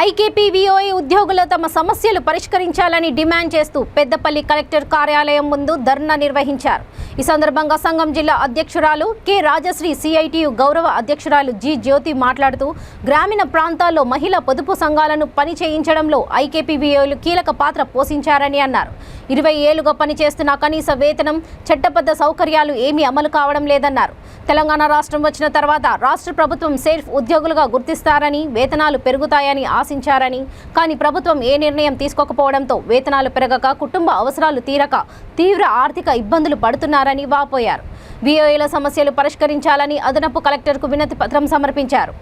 ఐకేపీవీఓఏ ఉద్యోగులు తమ సమస్యలు పరిష్కరించాలని డిమాండ్ చేస్తూ పెద్దపల్లి కలెక్టర్ కార్యాలయం ముందు ధర్నా నిర్వహించారు. ఈ సందర్భంగా సంఘం జిల్లా అధ్యక్షురాలు కె రాజశ్రీ, సిఐటియు గౌరవ అధ్యక్షురాలు జి జ్యోతి మాట్లాడుతూ గ్రామీణ ప్రాంతాల్లో మహిళా పొదుపు సంఘాలను పని చేయించడంలో ఐకేపీవీఓలు కీలక పాత్ర పోషించారని అన్నారు. 20 ఏళ్లుగా పనిచేస్తున్న కనీస వేతనం, చట్టబద్ధ సౌకర్యాలు ఏమీ అమలు కావడం లేదన్నారు. తెలంగాణ రాష్ట్రం వచ్చిన తర్వాత రాష్ట్ర ప్రభుత్వం సెల్ఫ్ ఉద్యోగులుగా గుర్తిస్తారని, వేతనాలు పెరుగుతాయని ఆశించారని, కానీ ప్రభుత్వం ఏ నిర్ణయం తీసుకోకపోవడంతో వేతనాలు పెరగక, కుటుంబ అవసరాలు తీరక తీవ్ర ఆర్థిక ఇబ్బందులు పడుతున్నారని వాపోయారు. వీఓఏల సమస్యలు పరిష్కరించాలని అదనపు కలెక్టర్కు వినతి పత్రం సమర్పించారు.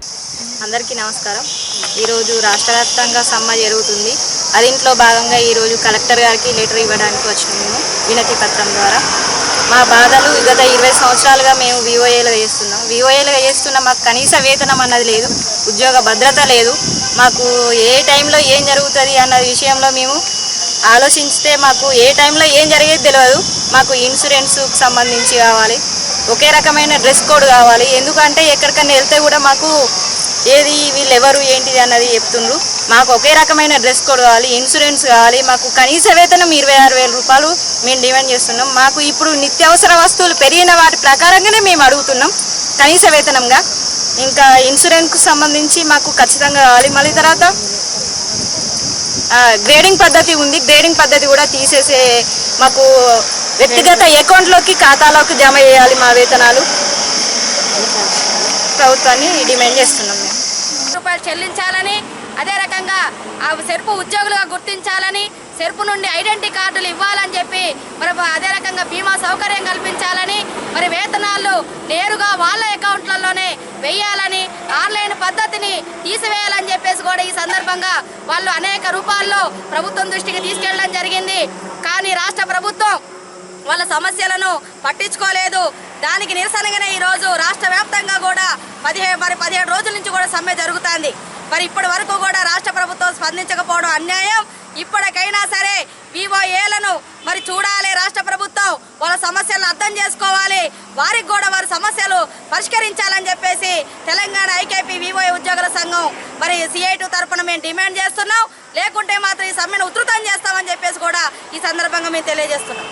అందరికీ నమస్కారం. ఈరోజు రాష్ట్ర వ్యాప్తంగా సమ్మె జరుగుతుంది. అదింట్లో భాగంగా ఈరోజు కలెక్టర్ గారికి లెటర్ ఇవ్వడానికి వచ్చినాము వినతి పత్రం ద్వారా. మా బాధలు గత 20 సంవత్సరాలుగా మేము వీఓఏలుగా చేస్తున్నాం. మాకు కనీస వేతనం అన్నది లేదు, ఉద్యోగ భద్రత లేదు. మాకు ఏ టైంలో ఏం జరుగుతుంది అన్న విషయంలో మేము ఆలోచిస్తే మాకు ఏ టైంలో ఏం జరిగేది తెలియదు. మాకు ఇన్సూరెన్స్కి సంబంధించి కావాలి, ఒకే రకమైన డ్రెస్ కోడ్ కావాలి. ఎందుకంటే ఎక్కడికన్నా వెళ్తే కూడా మాకు ఏది వీళ్ళు ఎవరు ఏంటిది అన్నది చెప్తుండ్రు. మాకు ఒకే రకమైన డ్రెస్ కోడ్ కావాలి, ఇన్సూరెన్స్ కావాలి. మాకు కనీస వేతనం 26,000 రూపాయలు మేము డిమాండ్ చేస్తున్నాం. మాకు ఇప్పుడు నిత్యావసర వస్తువులు పెరిగిన వాటి ప్రకారంగానే మేము అడుగుతున్నాం కనీస వేతనంగా. ఇంకా ఇన్సూరెన్స్కు సంబంధించి మాకు ఖచ్చితంగా కావాలి. మళ్ళీ తర్వాత గ్రేడింగ్ పద్ధతి ఉంది, గ్రేడింగ్ పద్ధతి కూడా తీసేసే మాకు వ్యక్తిగత అకౌంట్లోకి, ఖాతాలోకి జమ చేయాలి మా వేతనాలు. ప్రభుత్వాన్ని డిమాండ్ చేస్తున్నాం. మేము రూపాయలు చెల్లించాలని, అదే రకంగా సెర్పు ఉద్యోగులుగా గుర్తించాలని, సెర్పు నుండి ఐడెంటిటీ కార్డులు ఇవ్వాలని చెప్పి మరి అదే రకంగా బీమా సౌకర్యం కల్పించాలని, మరి వేతనాలు నేరుగా వాళ్ళ అకౌంట్లలోనే వేయాలని, ఆన్లైన్ పద్ధతిని తీసివేయాలని చెప్పేసి కూడా ఈ సందర్భంగా వాళ్ళు అనేక రూపాల్లో ప్రభుత్వం దృష్టికి తీసుకెళ్ళడం జరిగింది. కానీ రాష్ట్ర ప్రభుత్వం వాళ్ళ సమస్యలను పట్టించుకోలేదు. దానికి నిరసనగానే ఈరోజు రాష్ట్ర వ్యాప్తంగా కూడా 17 రోజుల నుంచి కూడా సమ్మె జరుగుతుంది. మరి ఇప్పటి వరకు కూడా రాష్ట్ర ప్రభుత్వం స్పందించకపోవడం అన్యాయం. ఇప్పటికైనా సరే వీఓఏలను మరి చూడాలి, రాష్ట్ర ప్రభుత్వం వాళ్ళ సమస్యలను అర్థం చేసుకోవాలి, వారికి కూడా వారి సమస్యలు పరిష్కరించాలని చెప్పేసి తెలంగాణ ఐకేపీవీఓఏ ఉద్యోగుల సంఘం మరి సిఐటి తరఫున మేము డిమాండ్ చేస్తున్నాం. లేకుంటే మాత్రం ఈ సమ్మెను ఉధృతం చేస్తామని చెప్పేసి కూడా ఈ సందర్భంగా మేము తెలియజేస్తున్నాం.